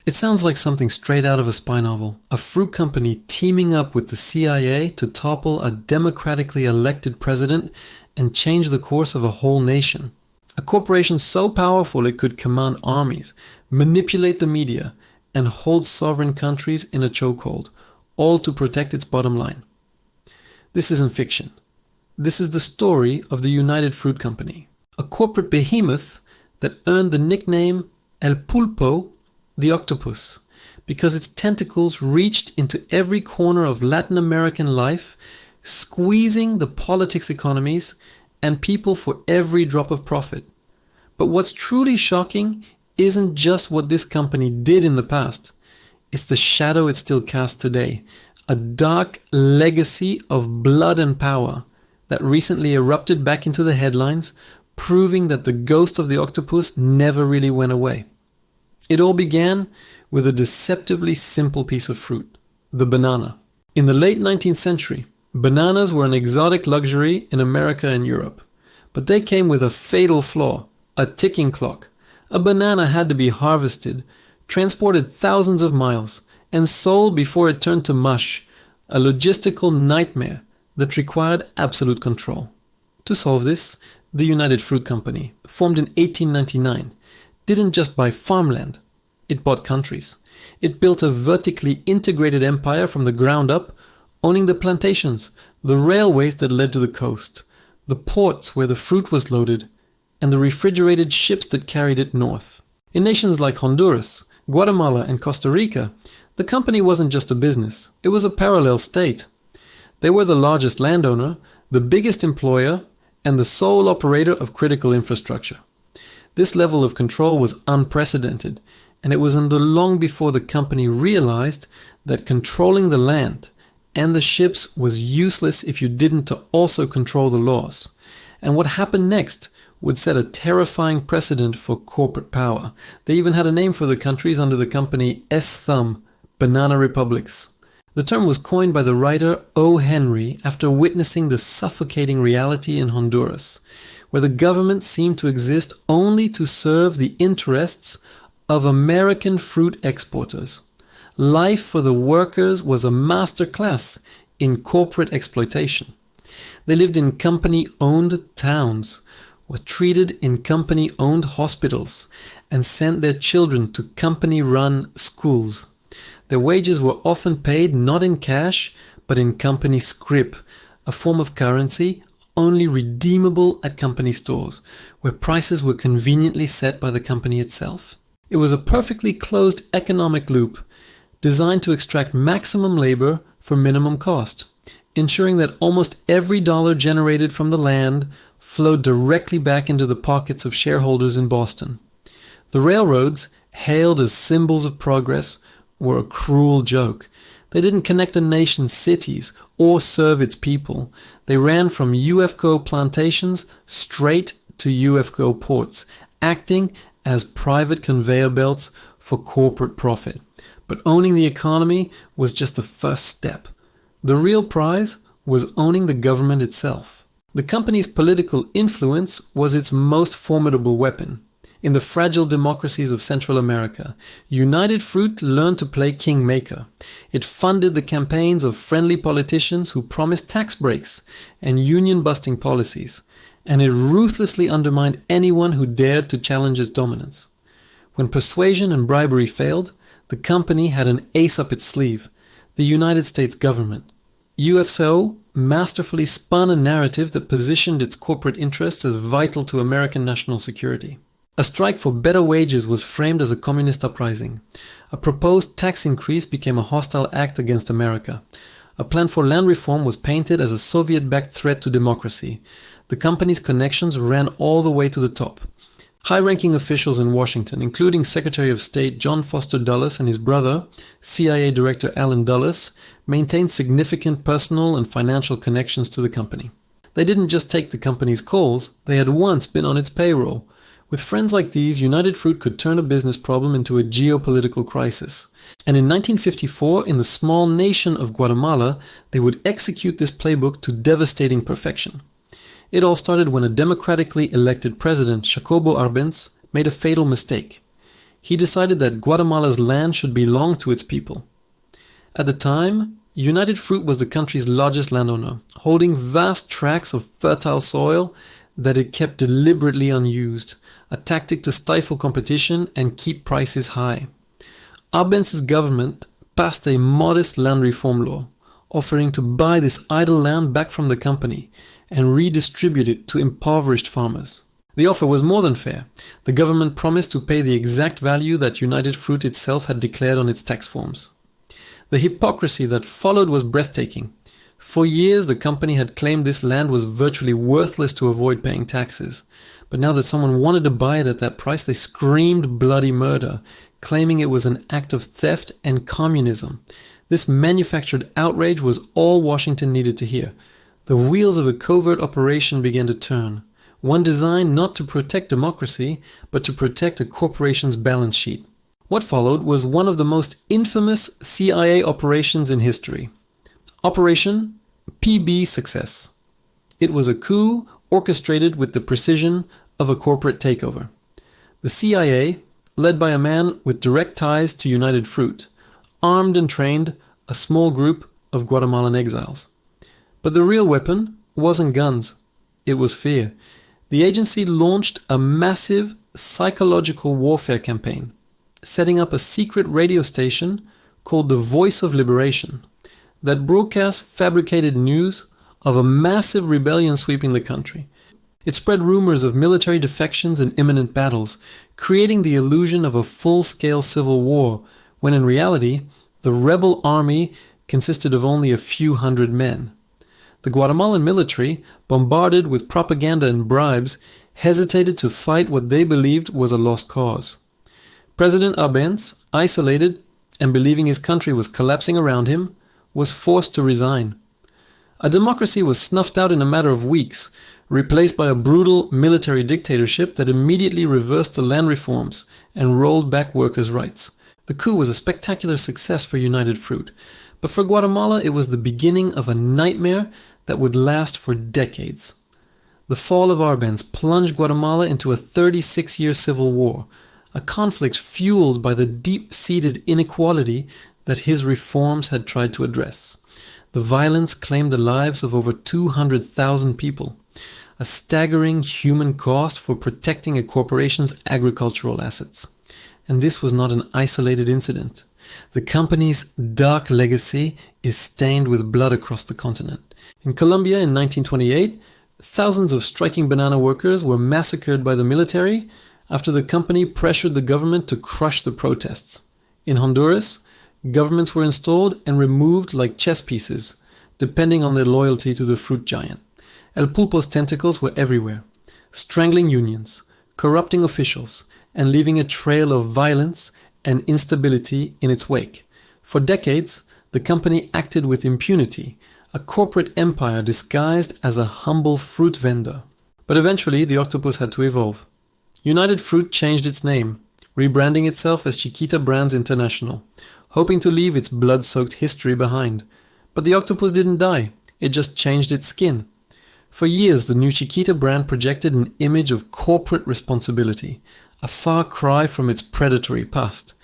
It sounds like something straight out of a spy novel. A fruit company teaming up with the CIA to topple a democratically elected president and change the course of a whole nation. A corporation so powerful it could command armies, manipulate the media, and hold sovereign countries in a chokehold, all to protect its bottom line. This isn't fiction. This is the story of the United Fruit Company, a corporate behemoth that earned the nickname El Pulpo, the octopus, because its tentacles reached into every corner of Latin American life, squeezing the politics, economies, and people for every drop of profit. But what's truly shocking isn't just what this company did in the past. It's the shadow it still casts today, a dark legacy of blood and power that recently erupted back into the headlines, proving that the ghost of the octopus never really went away. It all began with a deceptively simple piece of fruit, the banana. In the late 19th century, bananas were an exotic luxury in America and Europe, but they came with a fatal flaw, a ticking clock. A banana had to be harvested, transported thousands of miles, and sold before it turned to mush, a logistical nightmare that required absolute control. To solve this, the United Fruit Company, formed in 1899, didn't just buy farmland, it bought countries. It built a vertically integrated empire from the ground up, owning the plantations, the railways that led to the coast, the ports where the fruit was loaded, and the refrigerated ships that carried it north. In nations like Honduras, Guatemala, and Costa Rica, the company wasn't just a business, it was a parallel state. They were the largest landowner, the biggest employer, and the sole operator of critical infrastructure. This level of control was unprecedented, and it was long before the company realized that controlling the land and the ships was useless if you didn't also control the laws. And what happened next would set a terrifying precedent for corporate power. They even had a name for the countries under the company S-Thumb, Banana Republics. The term was coined by the writer O. Henry after witnessing the suffocating reality in Honduras, where the government seemed to exist only to serve the interests of American fruit exporters. Life for the workers was a master class in corporate exploitation. They lived in company-owned towns, were treated in company-owned hospitals, and sent their children to company-run schools. Their wages were often paid not in cash, but in company scrip, a form of currency only redeemable at company stores, where prices were conveniently set by the company itself. It was a perfectly closed economic loop, designed to extract maximum labor for minimum cost, ensuring that almost every dollar generated from the land flowed directly back into the pockets of shareholders in Boston. The railroads, hailed as symbols of progress, were a cruel joke. They didn't connect a nation's cities or serve its people. They ran from UFO plantations straight to UFO ports, acting as private conveyor belts for corporate profit. But owning the economy was just the first step. The real prize was owning the government itself. The company's political influence was its most formidable weapon. In the fragile democracies of Central America, United Fruit learned to play kingmaker. It funded the campaigns of friendly politicians who promised tax breaks and union-busting policies, and it ruthlessly undermined anyone who dared to challenge its dominance. When persuasion and bribery failed, the company had an ace up its sleeve, the United States government. UFO masterfully spun a narrative that positioned its corporate interests as vital to American national security. A strike for better wages was framed as a communist uprising. A proposed tax increase became a hostile act against America. A plan for land reform was painted as a Soviet-backed threat to democracy. The company's connections ran all the way to the top. High-ranking officials in Washington, including Secretary of State John Foster Dulles and his brother, CIA Director Allen Dulles, maintained significant personal and financial connections to the company. They didn't just take the company's calls, they had once been on its payroll. With friends like these, United Fruit could turn a business problem into a geopolitical crisis. And in 1954, in the small nation of Guatemala, they would execute this playbook to devastating perfection. It all started when a democratically elected president, Jacobo Arbenz, made a fatal mistake. he decided that Guatemala's land should belong to its people. At the time, United Fruit was the country's largest landowner, holding vast tracts of fertile soil that it kept deliberately unused, a tactic to stifle competition and keep prices high. Arbenz's government passed a modest land reform law, offering to buy this idle land back from the company and redistribute it to impoverished farmers. The offer was more than fair. The government promised to pay the exact value that United Fruit itself had declared on its tax forms. The hypocrisy that followed was breathtaking. For years, the company had claimed this land was virtually worthless to avoid paying taxes. But now that someone wanted to buy it at that price, they screamed bloody murder, claiming it was an act of theft and communism. This manufactured outrage was all Washington needed to hear. The wheels of a covert operation began to turn, one designed not to protect democracy, but to protect a corporation's balance sheet. What followed was one of the most infamous CIA operations in history. Operation PB Success. It was a coup orchestrated with the precision of a corporate takeover. The CIA, led by a man with direct ties to United Fruit, armed and trained a small group of Guatemalan exiles. But the real weapon wasn't guns, it was fear. The agency launched a massive psychological warfare campaign, setting up a secret radio station called the Voice of Liberation that broadcast fabricated news of a massive rebellion sweeping the country. It spread rumors of military defections and imminent battles, creating the illusion of a full-scale civil war, when in reality, the rebel army consisted of only a few hundred men. The Guatemalan military, bombarded with propaganda and bribes, hesitated to fight what they believed was a lost cause. President Arbenz, isolated and believing his country was collapsing around him, was forced to resign. A democracy was snuffed out in a matter of weeks, replaced by a brutal military dictatorship that immediately reversed the land reforms and rolled back workers' rights. The coup was a spectacular success for United Fruit, but for Guatemala it was the beginning of a nightmare that would last for decades. The fall of Arbenz plunged Guatemala into a 36-year civil war, a conflict fueled by the deep-seated inequality that his reforms had tried to address. The violence claimed the lives of over 200,000 people, a staggering human cost for protecting a corporation's agricultural assets. And this was not an isolated incident. The company's dark legacy is stained with blood across the continent. In Colombia in 1928, thousands of striking banana workers were massacred by the military after the company pressured the government to crush the protests. In Honduras, governments were installed and removed like chess pieces, depending on their loyalty to the fruit giant. El Pulpo's tentacles were everywhere, strangling unions, corrupting officials, and leaving a trail of violence and instability in its wake. For decades, the company acted with impunity, a corporate empire disguised as a humble fruit vendor. But eventually, the octopus had to evolve. United Fruit changed its name, rebranding itself as Chiquita Brands International, hoping to leave its blood-soaked history behind. But the octopus didn't die, it just changed its skin. For years, the new Chiquita brand projected an image of corporate responsibility, a far cry from its predatory past.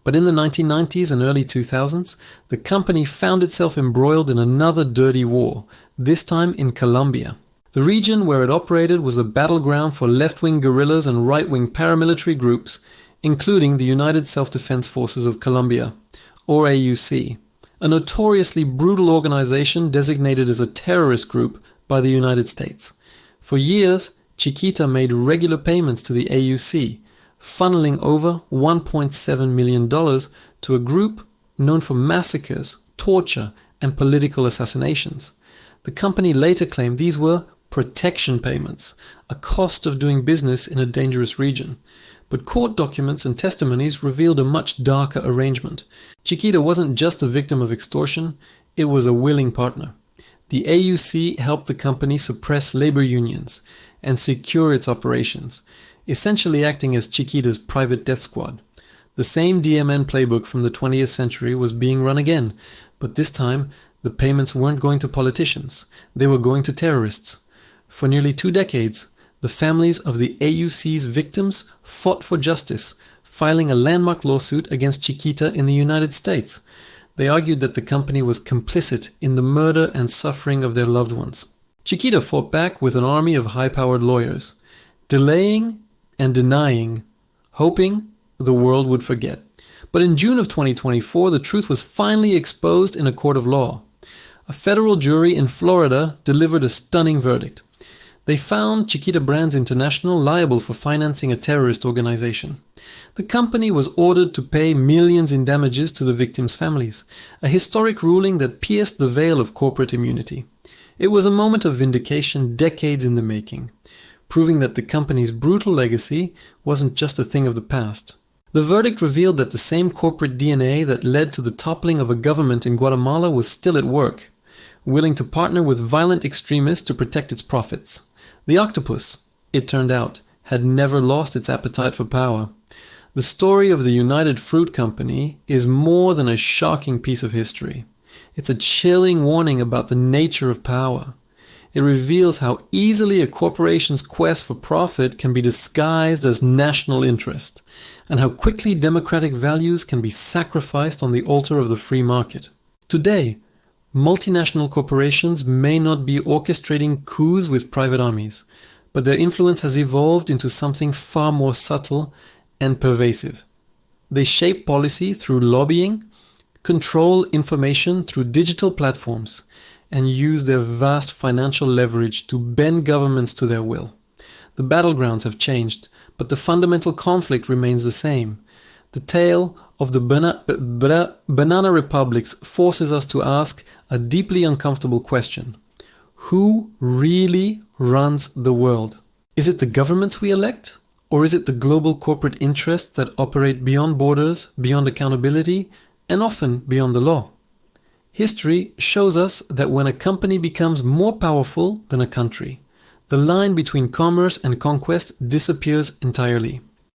But in the 1990s and early 2000s, the company found itself embroiled in another dirty war, this time in Colombia. The region where it operated was a battleground for left-wing guerrillas and right-wing paramilitary groups, including the United Self-Defense Forces of Colombia, or AUC, a notoriously brutal organization designated as a terrorist group by the United States. For years, Chiquita made regular payments to the AUC, funneling over $1.7 million to a group known for massacres, torture, and political assassinations. The company later claimed these were protection payments, a cost of doing business in a dangerous region. But court documents and testimonies revealed a much darker arrangement. Chiquita wasn't just a victim of extortion, it was a willing partner. The AUC helped the company suppress labor unions and secure its operations, essentially acting as Chiquita's private death squad. The same DMN playbook from the 20th century was being run again, but this time the payments weren't going to politicians, they were going to terrorists. For nearly 2 decades, the families of the AUC's victims fought for justice, filing a landmark lawsuit against Chiquita in the United States. They argued that the company was complicit in the murder and suffering of their loved ones. Chiquita fought back with an army of high-powered lawyers, delaying and denying, hoping the world would forget. But in June of 2024, the truth was finally exposed in a court of law. A federal jury in Florida delivered a stunning verdict. They found Chiquita Brands International liable for financing a terrorist organization. The company was ordered to pay millions in damages to the victims' families, a historic ruling that pierced the veil of corporate immunity. It was a moment of vindication decades in the making, proving that the company's brutal legacy wasn't just a thing of the past. The verdict revealed that the same corporate DNA that led to the toppling of a government in Guatemala was still at work, willing to partner with violent extremists to protect its profits. The octopus, it turned out, had never lost its appetite for power. The story of the United Fruit Company is more than a shocking piece of history. It's a chilling warning about the nature of power. It reveals how easily a corporation's quest for profit can be disguised as national interest, and how quickly democratic values can be sacrificed on the altar of the free market. Today, multinational corporations may not be orchestrating coups with private armies, but their influence has evolved into something far more subtle and pervasive. They shape policy through lobbying, control information through digital platforms, and use their vast financial leverage to bend governments to their will. The battlegrounds have changed, but the fundamental conflict remains the same. The tale of the banana republics forces us to ask a deeply uncomfortable question. Who really runs the world? Is it the governments we elect? Or is it the global corporate interests that operate beyond borders, beyond accountability, and often beyond the law? History shows us that when a company becomes more powerful than a country, the line between commerce and conquest disappears entirely.